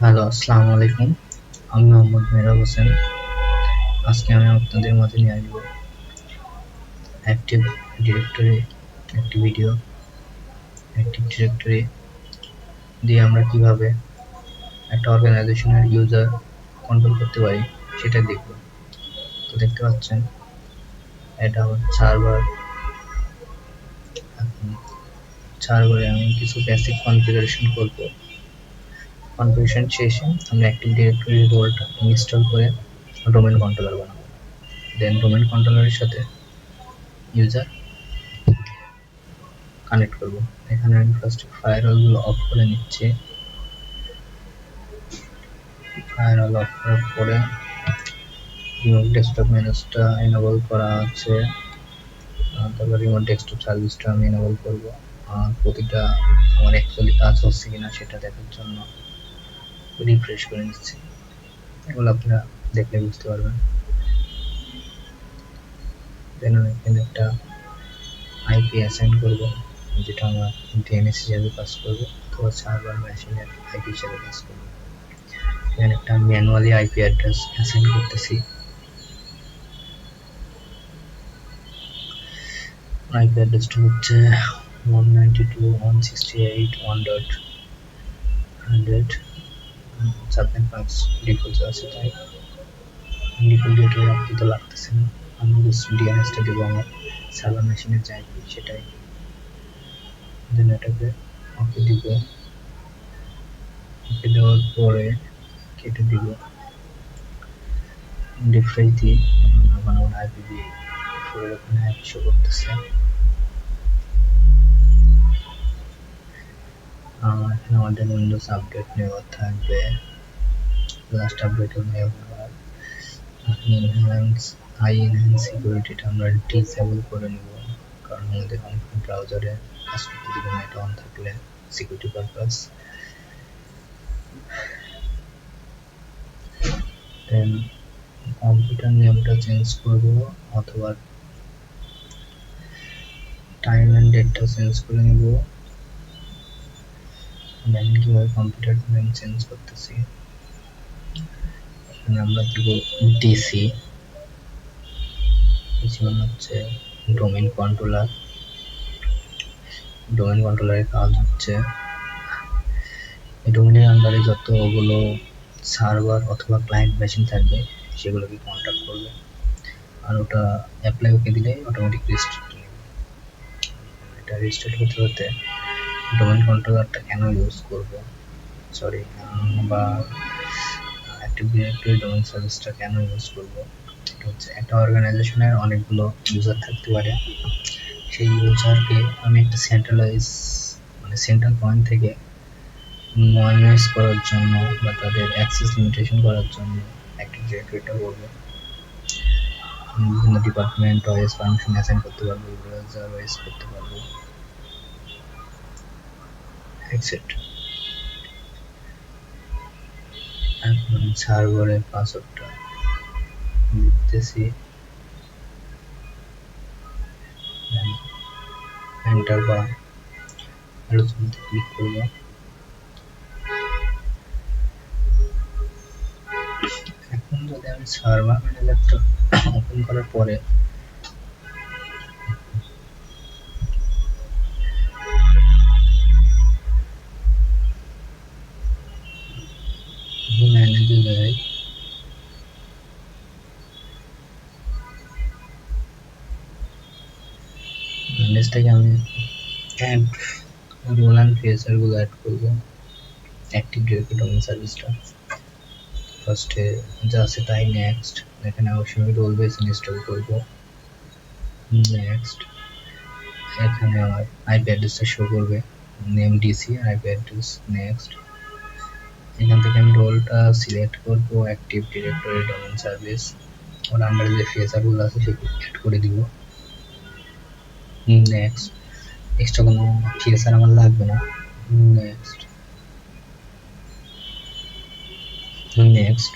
Hello, আসসালামু আলাইকুম। আমি মোহাম্মদ মেহরাব হোসেন। আজকে আমি আপনাদের মাঝে নিয়ে আসবো অ্যাক্টিভ ডিরেক্টরি একটি ভিডিও। অ্যাক্টিভ ডিরেক্টরি দিয়ে আমরা কিভাবে একটা অর্গানাইজেশনের ইউজার কন্ট্রোল করতে পারি সেটা দেখব। তো দেখতে পাচ্ছেন এটা আমার সার্ভার। সার্ভারে আমি কিছু বেসিক কনফিগারেশন করব। কনফিগারেশন শেষে আমরা অ্যাক্টিভ ডিরেক্টরির রোলটা ইনস্টল করে ডোমেন কন্ট্রোলার বানাবো। দেন ডোমেন কন্ট্রোলারের সাথে ইউজার কানেক্ট করব। এখানে আমি ফার্স্ট ফায়ারওয়ালগুলো অফ করে নিচ্ছি। ফায়ারওয়াল অফ করার পরে রিমোট ডেস্কটপ ম্যানেজটা এনেবল করা আছে। তারপর রিমোট ডেস্কটপ সার্ভিসটা আমি এনেবল করব। প্রতিটা আমার অ্যাকচুয়ালি কাজ হচ্ছে কিনা সেটা দেখার জন্য রিফ্রেশ করে নিচ্ছি। এগুলো আপনারা দেখলে বুঝতে পারবেন। দেন আমি এখানে একটা আইপি অ্যাসাইন করব, যেটা আমরা ডিএনএস হিসেবে কাজ করব অথবা সার্ভার মেশিনের আইপি হিসেবে কাজ করব। এখানে একটা ম্যানুয়ালি আইপি অ্যাড্রেস অ্যাসাইন করতেছি। আইপি অ্যাড্রেসটা হচ্ছে 192.168.1.100। সাবনেট মাস্ক ডিফল্ট আছে, তাই ডিফল্ট ডেটা রাখতে তো লাগতেছে না। আমি জাস্ট ডিএনএসটা দেবো আমার সার্ভার মেশিনের যে আইপি সেটাই। দেন এটাকে ওকে দিব। ওকে দেওয়ার পরে কেটে দিব। রিফ্রেশ দিয়ে এখন আমার আইপি দিয়ে ওখানে আইপি শো করতেছে। এখানে আমাদের উইন্ডোজ আপডেট নেওয়া থাকবে। লাস্ট আপডেট নেওয়ার এনহ্যান্স সিকিউরিটিটা আমরা ডিসেবল করে নিব, কারণ আমাদের অনেক ব্রাউজারে কাজ করতে দিবে না এটা অন থাকলে সিকিউরিটি পারপাস। দেন কম্পিউটার নেমটা চেঞ্জ করব অথবা টাইম অ্যান্ড ডেটটা চেঞ্জ করে নিব। দেন কিভাবে কম্পিউটার নেম চেঞ্জ করতেছি, এখানে আমরা দিব ডিসি। ডিসি মানে হচ্ছে ডোমেইন কন্ট্রোলার। ডোমেইন কন্ট্রোলারের কাজ হচ্ছে ডোমেইনের আন্ডারে যতগুলো সার্ভার অথবা ক্লায়েন্ট মেশিন থাকবে সেগুলোকে কন্ট্যাক্ট করবে, আর ওটা অ্যাপ্লাই ওকে দিলে অটোমেটিক রেজিস্টার নেবে। এটা রেজিস্টার হতে হতে ডোমেইন কন্ট্রোলারটা কেন ইউজ করব, সরি, বা অ্যাক্টিভ ডিরেক্টরি ডোমেইন সার্ভিসটা কেন ইউজ করব, এটা হচ্ছে একটা অর্গানাইজেশনের অনেকগুলো ইউজার থাকতে পারে। সেই ইউজারকে আমি একটা সেন্ট্রাল পয়েন্ট থেকে মনিটর করার জন্য বা তাদের অ্যাক্সেস লিমিটেশন করার জন্য অ্যাক্টিভ ডিরেক্টরিটা বলবো। বিভিন্ন ডিপার্টমেন্ট ওএস পারমিশন অ্যাসাইন করতে পারবো, ব্রাউজার ওএস করতে পারবো, এটসেট্রা। এখন সার্ভারের পাসওয়ার্ডটা দিতেছি, এন্টার বা আলোচনাতে ক্লিক করবো। এখন যদি আমি সার্ভার ম্যানেজারটা ওপেন করার পরে ম্যানেজে যাই, ম্যানেজ থেকে আমি অ্যাড রোল অ্যান্ড ফিচারগুলো অ্যাড করবো অ্যাক্টিভ ডিরেক্টরি ডোমেইন সার্ভিসটা। ফার্স্টে যা আছে তাই নেক্সট। এখানে অবশ্যই আমি রোল বেস ইনস্টল করবো। নেক্সট, এখানে আমার আইপি অ্যাড্রেসটা শো করবে, নেম ডিসি আর আইপি অ্যাড্রেস। নেক্সট, এখান থেকে আমি রোলটা সিলেক্ট করবো অ্যাক্টিভ ডিরেক্টরি ডোমেইন সার্ভিস। ওর আন্ডারে যে ফিচারগুলো আছে সেগুলো অ্যাড করে দিব। নেক্সট, এক্সট্রা কোনো ফিচার আমার লাগবে না। নেক্সট, নেক্সট,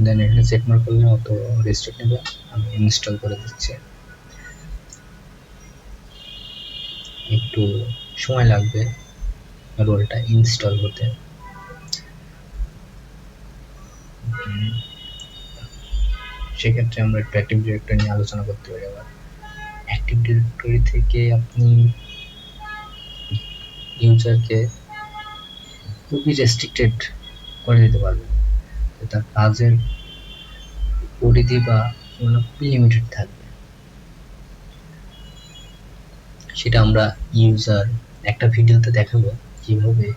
দেন এখানে চেক মার্ক করলে অটো রেস্টার্ট নেবে। আমি ইনস্টল করে দিচ্ছি, একটু সময় লাগবে রোলটা ইনস্টল হতে। সেক্ষেত্রে আমরা একটু অ্যাক্টিভ ডিরেক্টরি নিয়ে আলোচনা করতে পারি। আবার অ্যাক্টিভ ডিরেক্টরি থেকে আপনি ইউজারকে খুবই রেস্ট্রিক্টেড করে দিতে পারবেন, তার কাজের পরিধি বা খুবই লিমিটেড থাকবে। সেটা আমরা ইউজার একটা ভিডিওতে দেখাবো কিভাবে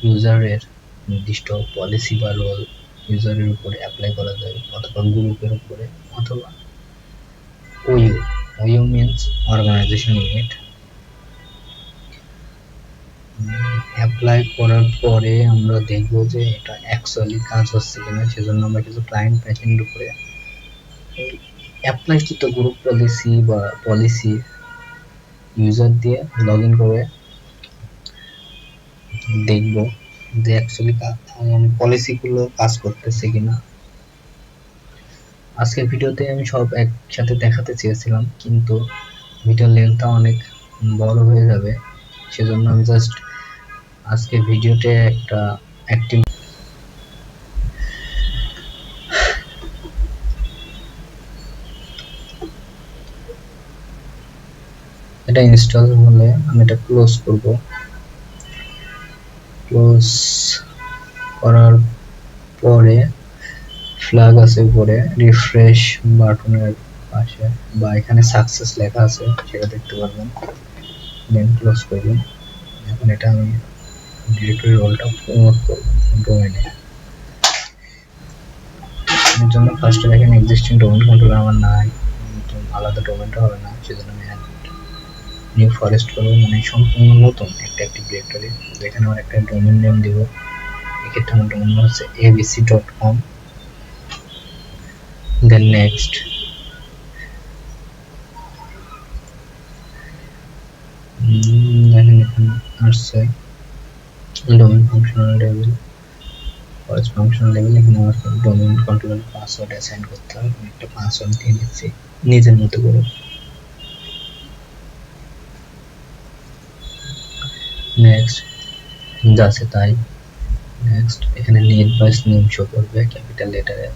ইউজারের নির্দিষ্ট পলিসি বা রোল ইউজারের উপরে অ্যাপ্লাই করা যায়, অথবা গ্রুপের উপরে, অথবা ওইও মিনস অর্গানাইজেশন ইউনিট অ্যাপ্লাই করার পরে আমরা দেখব যে এটা অ্যাকচুয়ালি কাজ হচ্ছে কিনা। সেজন্য আমরা কিছু ক্লায়েন্ট প্যাকেজের উপরে অ্যাপ্লাইকৃত গ্রুপ পলিসি বা পলিসি ইউজার দিয়ে লগ ইন করে দেখব যে অ্যাকচুয়ালি পলিসিগুলো কাজ করতেছে কিনা। আজকের ভিডিওতে আমি সব একসাথে দেখাতে চেয়েছিলাম, কিন্তু ভিডিও লেন্থটা অনেক বড় হয়ে যাবে। সেজন্য আমি জাস্ট আজকে ভিডিওতে একটা অ্যাক্টিভ এটা ইনস্টল হলে আমি এটা ক্লোজ করব। ক্লোজ করার পরে ফ্ল্যাগ আছে উপরে রিফ্রেশ বাটনের পাশে, বা এখানে সাকসেস লেখা আছে সেটা দেখতে পারবেন। দেন ক্লোজ করবেন। এখন এটা আমি ডিরেক্টরি রোলটা প্রমোট করব ডোমেইনে। এর জন্য ফার্স্টে দেখেন এক্সিস্টিং ডোমেইন কন্ট্রোলার আমার নাই, আলাদা ডোমেইনটা হবে না, সেজন্য আমি নিউ ফরেস্ট করবো, মানে সম্পূর্ণ নতুন একটা অ্যাক্টিভ ডিরেক্টরি। এখানে আমার একটা ডোমেইন নেম দিব, এক্ষেত্রে আমার ডোমেইন নেম হচ্ছে abc.com। দেন নেক্সট, দেখেন এখানে আসছে domain functional level, forest functional level. এখানে আমার ডোমেইন কন্ট্রোলার পাসওয়ার্ড অ্যাসাইন করতে হবে, আমি একটা পাসওয়ার্ড দিয়ে নিচ্ছি নিজের মতো করে। নেক্সট, যাচ্ছে তাই। নেক্সট, এখানে নেট বাস নেম শো করবে ক্যাপিটাল লেটারে,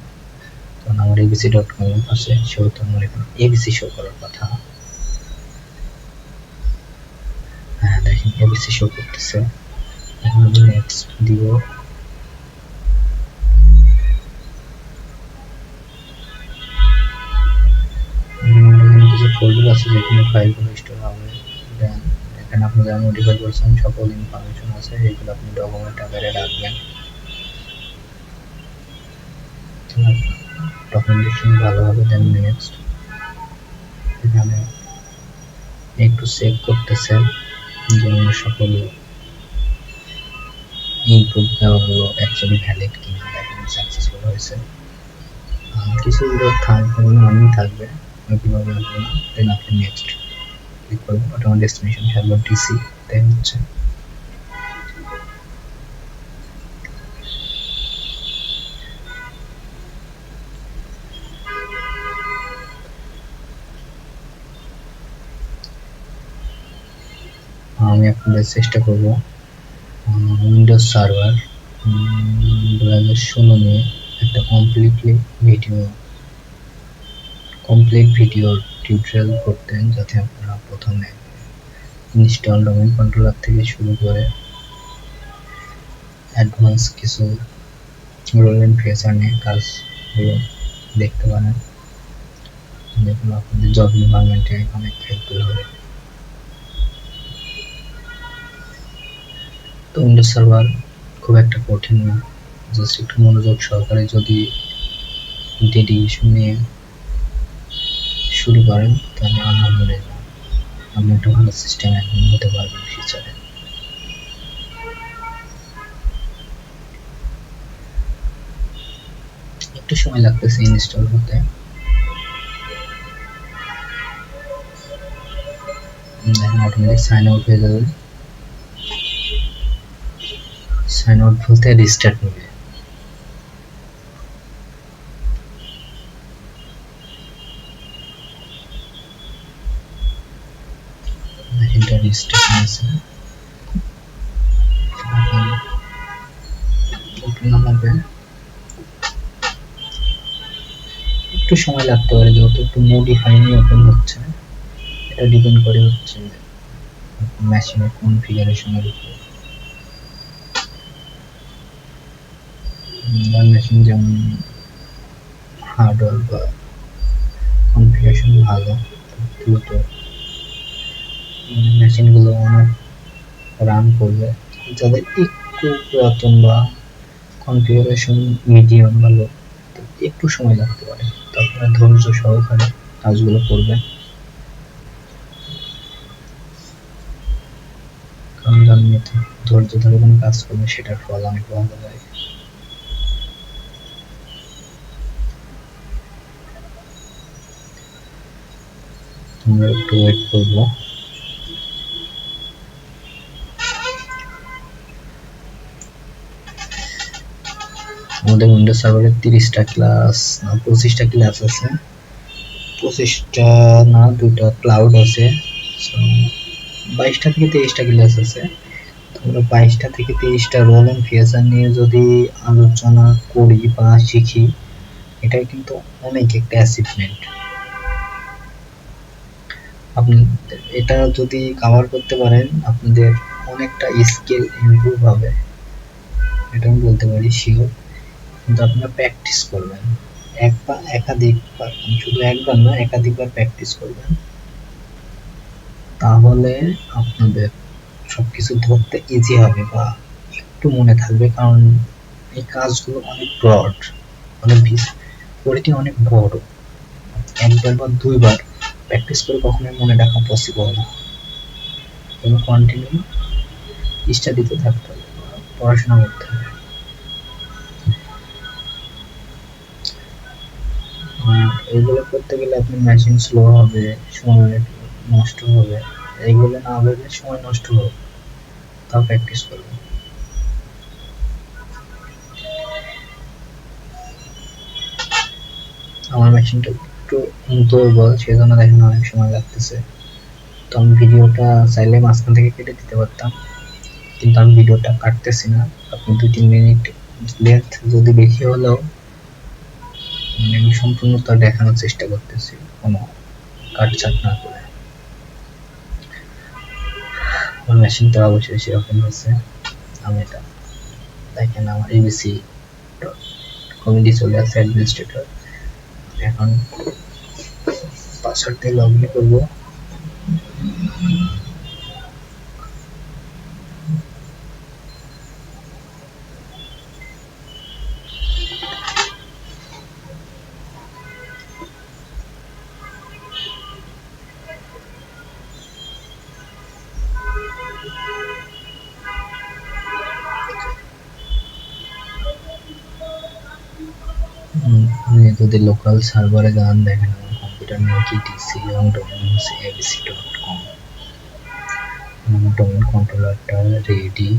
কারণ আমার abc.com আছে, সেহেতু আমার এখানে abc শো করার কথা। হ্যাঁ দেখেন abc শো করতেছে। এখন আমি নেক্সট দিব। এখানে কিছু ফোল্ডার আছে যেখানে ফাইলগুলো স্টোর হবে। দেন এখানে আপনি যা মডিফাই করছেন সকল ইনফরমেশন আছে, এগুলো আপনি ডকুমেন্ট আকারে রাখবেন। ডকুমেন্টেশন ভালো হবে। দেন নেক্সট, এখানে একটু চেক করতেছে যে সকল ইনপুট দেওয়াগুলো অ্যাকচুয়ালি ভ্যালিড কিনা। দেখেন সাকসেসফুল হয়েছে। কিছুগুলো থাকবে না, আমি থাকবে, ওইগুলো লাগবে না। দেন আপনি নেক্সট ক্লিক করবেন। ওটা আমার ডেস্টিনেশন সার্ভার ডিসি তাই হচ্ছে। আমি আপনাদের চেষ্টা করব উইন্ডোজ সার্ভার 2016 নিয়ে একটা কমপ্লিট ভিডিও টিউটোরিয়াল করতেন, যাতে আপনারা প্রথমে ইনস্টল ডোমেইন কন্ট্রোলার থেকে শুরু করে অ্যাডভান্স কিছু রোল এন্ড ফিচার নিয়ে কাজগুলো দেখতে পারেন, যেগুলো আপনাদের জব এনভায়রনমেন্টে অনেক হেল্পফুল হবে। তো উইন্ডোজ সার্ভার খুব একটা কঠিন না, জাস্ট একটু মনোযোগ সহকারে যদি ডেডিকেশন নিয়ে শুরু করেন তাহলে আলহামদুলিল্লাহ আপনি একটা ভালো সিস্টেম অ্যাডমিন হতে পারবেন ফিউচারে। একটু সময় লাগতেছে ইনস্টল হতে। দেখেন অটোমেটিক সাইন আউট হয়ে যাবে। সাইন আউট বলতে রিস্টার্ট নেবে। এটা রিস্টার্ট নিয়েছে, ওপেন হবে, একটু সময় লাগতে পারে যেহেতু একটু মডিফাই নিয়ে ওপেন হচ্ছে, এটা ডিপেন্ড করে হচ্ছে মেশিনের কনফিগারেশনের উপর। মেশিন যেমন হার্ডওয়্যার বা কনফিগারেশন ভালো, দ্রুত মেশিনগুলো অনেক রান করবে। যাদের একটু পুরাতন বা কনফিগারেশন মিডিয়াম ভালো, একটু সময় লাগতে পারে, তারপরে ধৈর্য সহকারে কাজগুলো করবেন, কারণ জানেন ধৈর্য ধরে কোনো কাজ করলে সেটার ফল অনেক ভালো হয়। আমরা একটু ওয়েট করবো। আমাদের উইন্ডোজ সার্ভারের 30টা ক্লাস না 25টা ক্লাস আছে, 25টা না 2টা ক্লাউড আছে, 22টা থেকে 23টা ক্লাস আছে। আমরা 22টা থেকে 23টা রোল এন্ড ফিচার নিয়ে যদি আলোচনা করি বা শিখি, এটাই কিন্তু অনেক একটা অ্যাচিভমেন্ট। আপনি এটা যদি কভার করতে পারেন আপনাদের অনেকটা স্কিল ইমপ্রুভ হবে, এটা আমি বলতে পারি শিওর। কিন্তু আপনারা প্র্যাকটিস করবেন, একাধিকবার, শুধু একবার না একাধিকবার প্র্যাকটিস করবেন, তাহলে আপনাদের সবকিছু ধরতে ইজি হবে বা একটু মনে থাকবে। কারণ এই কাজগুলো অনেক ব্রড, অনেক পরিধি অনেক বড়, একবার বা দুইবার প্র্যাকটিস করে কখনোই মনে রাখা পসিবল না। এবং কন্টিনিউ স্টাডিতে থাকতে হবে, পড়াশোনা করতে হবে। এইগুলো করতে গেলে আপনার মেশিন স্লো হবে, সময় নষ্ট হবে, এইগুলো না ভেবে সময় নষ্ট হবে, তাও প্র্যাকটিস করবেন। আমার মেশিনটা একটু দুর্বল, সেজন্য দেখেন অনেক সময় লাগতেছে। তো আমি ভিডিওটা চাইলে মাঝখান থেকে কেটে দিতে পারতাম, কিন্তু আমি ভিডিওটা কাটতেছি না। আপনি 2-3 মিনিট লেন্থ যদি বেশি হলেও আমি সম্পূর্ণতা দেখানোর চেষ্টা করতেছি, কোনো কাটছাট না করে। আমার মেশিনটা অবশ্যই সেরকম হয়েছে। আমি এটা দেখেন আমার abc কমিটি চলে আসছে অ্যাডমিনিস্ট্রেটর। এখন পাসওয়ার্ড দিয়ে লগ ইন করবো। যদি লোকাল সার্ভারে যান, দেখেন আমার কম্পিউটার নেম কি টিসি এবং ডোমেন হচ্ছে abc.com। ডোমেন কন্ট্রোলারটা রেডি।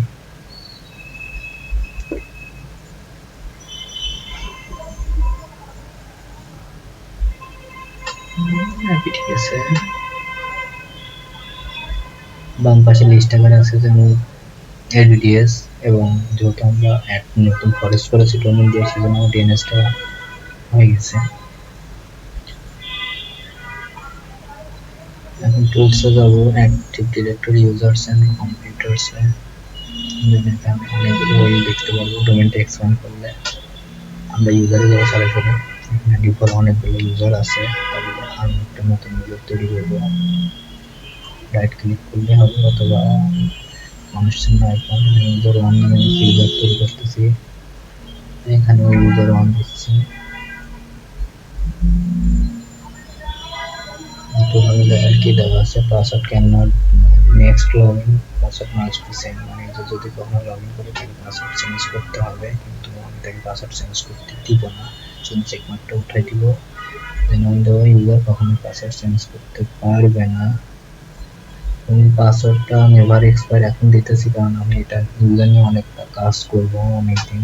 ঠিক আছে, বাম পাশে লিস্ট আকারে আছে যেমন ADDS, এবং যেহেতু আমরা এক নতুন ফরেস্ট করেছি ডোমেন দিয়ে, সেজন্য ডিএনএসটা হয়ে গেছে। এখন টুলসে যাবো, অ্যাক্টিভ ডিরেক্টরি, ইউজার্স এন্ড কম্পিউটারসে অনেকগুলো ওই দেখতে পারবো। ডোমেনটা এক্সপ্যান্ড করলে আমরা ইউজারে যাবো সরাসরি, এখানে ডিফল্ট অনেকগুলো ইউজার আছে, তারপরে আমি একটা নতুন ইউজার তৈরি করবো। রাইট ক্লিক করলে হবে, অথবা মানুষ চিহ্ন আইকন, ইউজার ওয়ান নামে ইউজার তৈরি করতেছি, এখানে ইউজার ওয়ান দিচ্ছি। কি দেওয়া আছে, password can not next login, password must be same, মানে যদি কখনো লগইন করে তাকে পাসওয়ার্ড চেঞ্জ করতে হবে, কিন্তু আমি তাকে পাসওয়ার্ড চেঞ্জ করতে দিব না, শুধু চেকমার্কটা উঠাই দিব। জেনুইন দেওয়া ইউজার কখনো পাসওয়ার্ড চেঞ্জ করতে পারবে না। এবং পাসওয়ার্ডটা নেভার এক্সপায়ার এখন দিতেছি, কারণ আমি এটা ইউজার নিয়ে অনেকটা কাজ করবো অনেকদিন।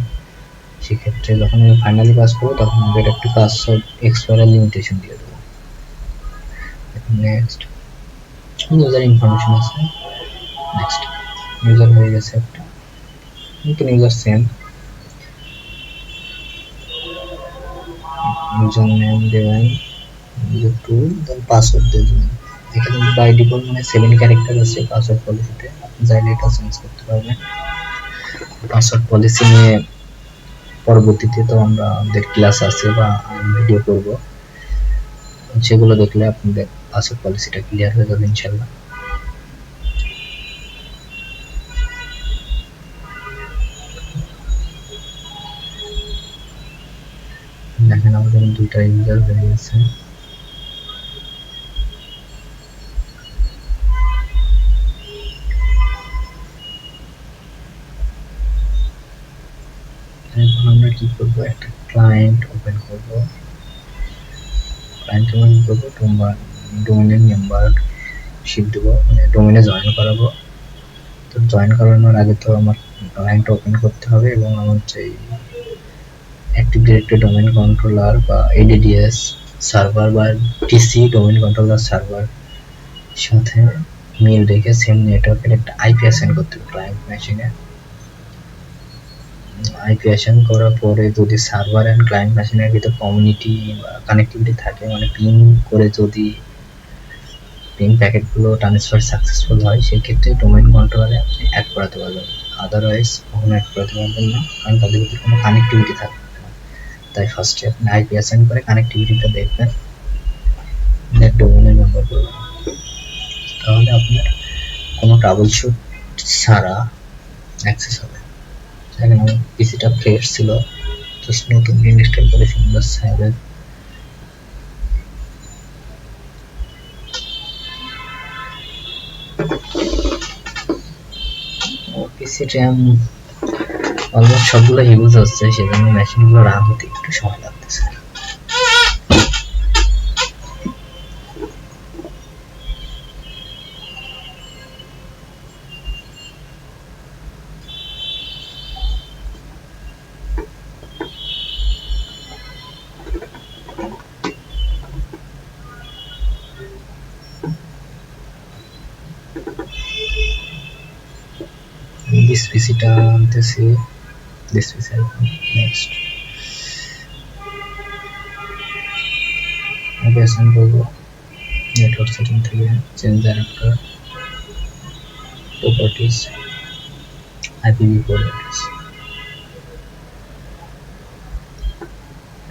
সেক্ষেত্রে যখন আমি ফাইনালি কাজ করবো তখন আমাদের একটু পাসওয়ার্ড এক্সপায়ার লিমিটেশন দিয়ে দেবো। নেক্সট, ইউজার ইনফরমেশন আছে। নেক্সট ইউজার হয়ে গেছে একটা, নতুন ইউজার সেম, ইউজার নেম দেবেন, ইউজার টু, দেন পাসওয়ার্ড দিয়ে দেবেন। এখানে বাই ডিফল্ট মানে 7 ক্যারেক্টার আছে পাসওয়ার্ড পলিসিতে, আপনি চাইলে এটা চেঞ্জ করতে পারবেন। পাসওয়ার্ড পলিসি নিয়ে পরবর্তীতে তো আমাদের ক্লাস আছে বা ভিডিও করব, যেগুলো দেখলে আপনাদের পাসওয়ার্ড পলিসিটা ক্লিয়ার হয়ে যাবে ইনশাল্লাহ। দেখেন আমাদের দুইটা ইউজার হয়ে গেছে। এখন আমরা কি করব, একটা ক্লায়েন্ট ওপেন করব, ক্লায়েন্ট ওপেন করব, ডোমেইনের মেম্বারশিপ দেব, মানে ডোমেইনে জয়েন করাবো। তো জয়েন করানোর আগে তো আমার ক্লায়েন্ট ওপেন করতে হবে এবং আমার যে অ্যাক্টিভ ডিরেক্টরি ডোমেইন কন্ট্রোলার বা এডিডিএস সার্ভার বা টিসি ডোমেইন কন্ট্রোলার সার্ভার সাথে মিল রেখে সেম নেটওয়ার্কের একটা আইপি অ্যাসাইন করতে হবে ক্লায়েন্ট মেশিনে। আইপি অ্যাসাইন করার পরে যদি সার্ভার অ্যান্ড ক্লায়েন্ট মেশিনের ভিতরে কমিউনিটি বা কানেক্টিভিটি থাকে, মানে পিং করে যদি পিং প্যাকেটগুলো ট্রান্সফার সাকসেসফুল হয়, সেক্ষেত্রে ডোমেইন কন্ট্রোলারে আপনি অ্যাড করাতে পারবেন, আদারওয়াইজ কখনো অ্যাড করাতে পারবেন না, কারণ তাদের ভিতরে কোনো কানেক্টিভিটি থাকবে না। তাই ফার্স্টে আপনি আইপি অ্যাসাইন করে কানেক্টিভিটিটা দেখবেন, দেন ডোমেইনের মেম্বার করবেন, তাহলে আপনার কোনো ট্রাবল শুট ছাড়া অ্যাক্সেস হবে। এখানে আমার পিসিটা ফ্রেশ ছিল, জাস্ট নতুন ইনস্টল করেছি উইন্ডোজ 7। পিসি র্যাম অলমোস্ট সবগুলো ইউজ হচ্ছে, সেজন্য মেশিনগুলো রান হতে একটু সময় লাগতেছে। this পিসিটা আনতেছি, this পিসি নেক্সট অ্যাসাইন করব, নেটওয়ার্ক সেটিং থেকে change adapter properties IPv4 address,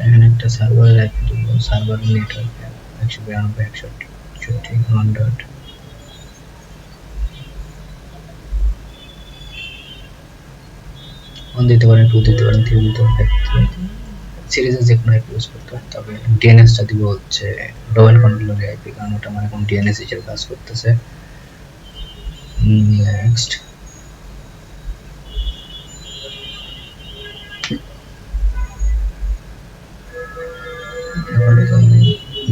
এখানে একটা সার্ভার আইপি দিব, সার্ভার নেটওয়ার্ক 192.168.100 1 দিতে পারেন, 2 দিতে পারেন, 3 দিতে পারেন, সিরিজে যে কোনো আইপি ইউজ করতে পারেন। তবে ডিএনএসটা দিব হচ্ছে ডোমেইন কন্ট্রোলার আইপি, কারণ ওটা মানে কোন ডিএনএস হিসেবে কাজ করতেছে। নেক্সট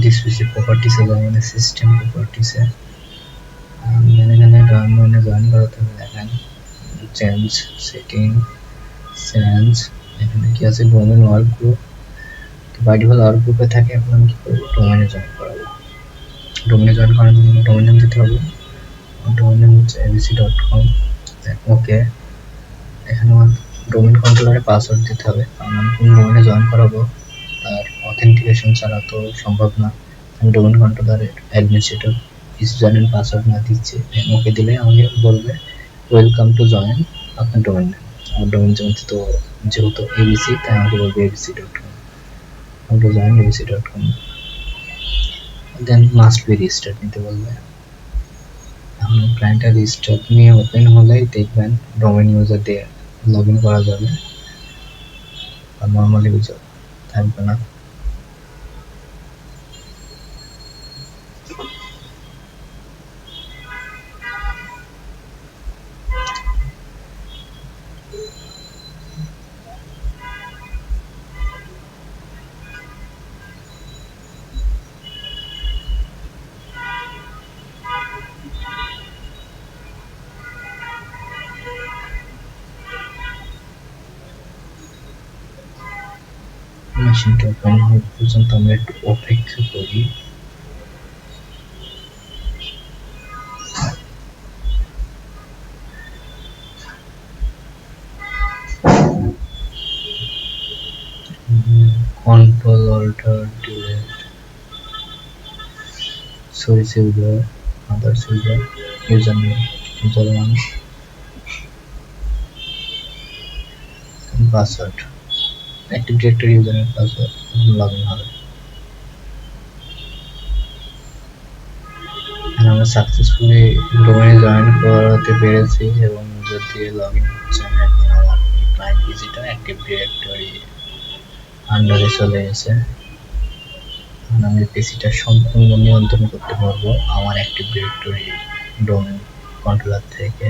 দিস পিসি প্রপার্টিসে যাবেন, সিস্টেম প্রপার্টিসে এখানে ডোমেইনে জয়েন করাতে হবে। দেখেন চেঞ্জ সেটিং চেঞ্জ, এখানে কি আছে domain work group, by default work গ্রুপে থাকে। এখন আমি কি করব, ডোমেইনে জয়েন করাবো। ডোমেইনে জয়েন করার জন্য ডোমেইন নেম দিতে হবে, ডোমেইন নেম হচ্ছে abc.com। ওকে, এখানে আমার ডোমেইন কন্ট্রোলারে পাসওয়ার্ড দিতে হবে, কারণ আমি কোন ডোমেইনে জয়েন করাবো তার অথেন্টিকেশন ছাড়া তো সম্ভব না। আমি ডোমেইন কন্ট্রোলারের অ্যাডমিনিস্ট্রেটর ইউজার নেম পাসওয়ার্ড না দিচ্ছি, ওকে দিলে আমাকে বলবে ওয়েলকাম টু জয়েন আপনার ডোমেইন নেম। আমার ডোমেইন তো যেহেতু এবিসি, তাই আমাকে বলবে abc.com, আমাকে জয়েন abc.com, then must be registered নিতে বলবে। এখন ক্লায়েন্টটা রেজিস্টার্ড নিয়ে ওপেন হলেই দেখবেন ডোমেইন ইউজার দিয়ে লগ ইন করা যাবে, আর নর্মাল ইউজার থাকবে না। মেশিনটা ওপেন হওয়া পর্যন্ত আমরা একটু অপেক্ষা করি। control alter delete source user, others user, username, user1 and password, active directory username password login হবে। আমরা সাকসেসফুলি ডোমেইনে জয়েন করাতে পেরেছি এবং ইউজার দিয়ে লগইন হচ্ছে। এখন আমার ক্লায়েন্ট পিসিটা অ্যাক্টিভ ডিরেক্টরি আন্ডারে চলে গেছে। এখন আমি পিসিটা সম্পূর্ণ নিয়ন্ত্রণ করতে পারবো আমার অ্যাক্টিভ ডিরেক্টরি ডোমেইন কন্ট্রোলার থেকে।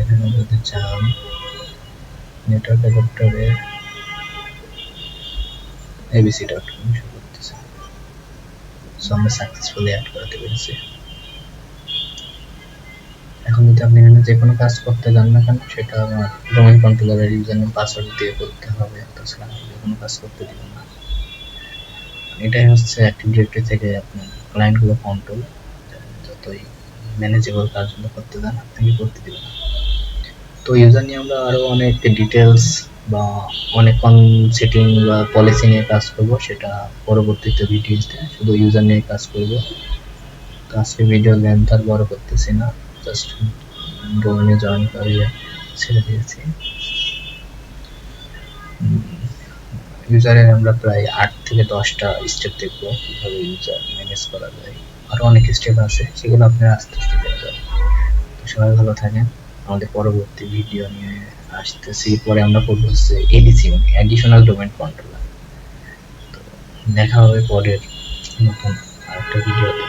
এখানে যদি চান নেটওয়ার্ক অ্যাডাপ্টারে abc.com শো করতেছে। সো আমরা সাকসেসফুলি অ্যাড করতে পেরেছি। এখন যদি আপনি এখানে যে কোনো কাজ করতে যান না কেন সেটা আমার ডোমেইন কন্ট্রোলারের ইউজারনেম পাসওয়ার্ড দিয়ে করতে হবে, তাছাড়া যে কোনো কাজ করতে দিব না। এটাই হচ্ছে অ্যাক্টিভ ডিরেক্টরি থেকে আপনার ক্লায়েন্টগুলো কন্ট্রোল, যতই ম্যানেজেবল কাজগুলো করতে যান আপনাকে করতে দিবে না। তো ইউজার নিয়ে আমরা আরও অনেক ডিটেলস বা অনেক সেটিং বা পলিসি নিয়ে কাজ করব, সেটা পরবর্তীতে ভিডিওতে শুধু ইউজার নিয়ে কাজ করব। তো আজকে ভিডিও লেন্থ আর বড় করতেছি না, জাস্ট ডোমেইনে জয়েন করিয়ে ছেড়ে দিয়েছি। ইউজারের আমরা প্রায় 8 থেকে 10টা স্টেপ দেখব কীভাবে ইউজার ম্যানেজ করা যায়। আরও অনেক স্টেপ আছে, সেগুলো আপনারা আস্তে আস্তে দেখে যাবেন। তো সবাই ভালো থাকেন। আমাদের পরবর্তী ভিডিও নিয়ে আসতেছি। পরে আমরা করবো হচ্ছে এডিসি, মানে অ্যাডিশনাল ডোমেইন কন্ট্রোলার। তো দেখা হবে পরের নতুন আরেকটা ভিডিওতে।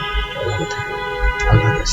ভালো থাকবেন, আল্লাহ হাফেজ।